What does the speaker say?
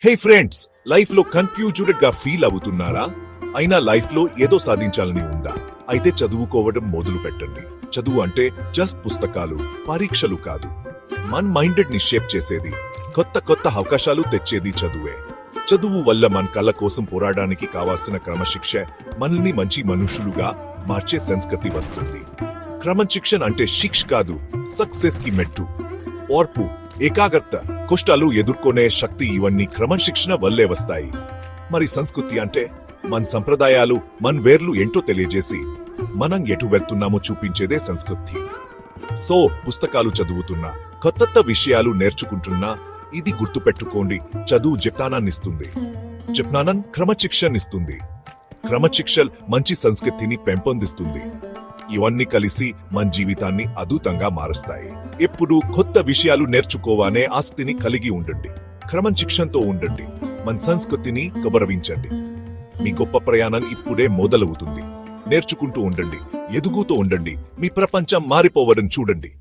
హే friends, life లో confused గా feel అవుతున్నారా? అయినా లైఫ్ లో ఏదో సాధించాలని ఉందా? అయితే చదువుకోవడం మొదలు పెట్టండి. చదువు అంటే జస్ట్ పుస్తకాలు, పరీక్షలు కాదు. మన మైండెడ్ ని షేప్ చేసేది, కొత్త కొత్త అవకాశాలు తెచ్చేది చదువే. చదువు వల్ల మన కళ్ళ కోసం పోరాడడానికి కావాల్సిన క్రమశిక్ష, మనల్ని మంచి మనుషులుగా మార్చే సంస్కృతి వస్తుంది. క్రమశిక్షణ అంటే శిక్ష కాదు, సక్సెస్ కి మెట్టు. ఓర్పు, ఏకాగ్రత, కష్టాలు ఎదుర్కొనే శక్తి ఇవన్నీ క్రమశిక్షణ వల్లే వస్తాయి. మరి సంస్కృతి అంటే మన సంప్రదాయాలు, మన వేర్లు ఏంటో తెలియజేసి మనం ఎటు వెళ్తున్నామో చూపించేదే సంస్కృతి. సో పుస్తకాలు చదువుతున్నా, కొత్త విషయాలు నేర్చుకుంటున్నా, ఇది గుర్తుపెట్టుకోండి, చదువు జ్ఞానాన్నిస్తుంది, జ్ఞానం క్రమశిక్షణిస్తుంది, క్రమశిక్షణ మంచి సంస్కృతిని పెంపొందిస్తుంది. ఇవన్నీ కలిసి మన జీవితాన్ని అద్భుతంగా మారుస్తాయి. ఎప్పుడు కొత్త విషయాలు నేర్చుకోవాలనే ఆస్తిని కలిగి ఉండండి, క్రమశిక్షణతో ఉండండి, మన సంస్కృతిని గౌరవించండి. మీ గొప్ప ప్రయాణం ఇప్పుడే మొదలవుతుంది. నేర్చుకుంటూ ఉండండి, ఎదుగుతూ ఉండండి, మీ ప్రపంచం మారిపోవడం చూడండి.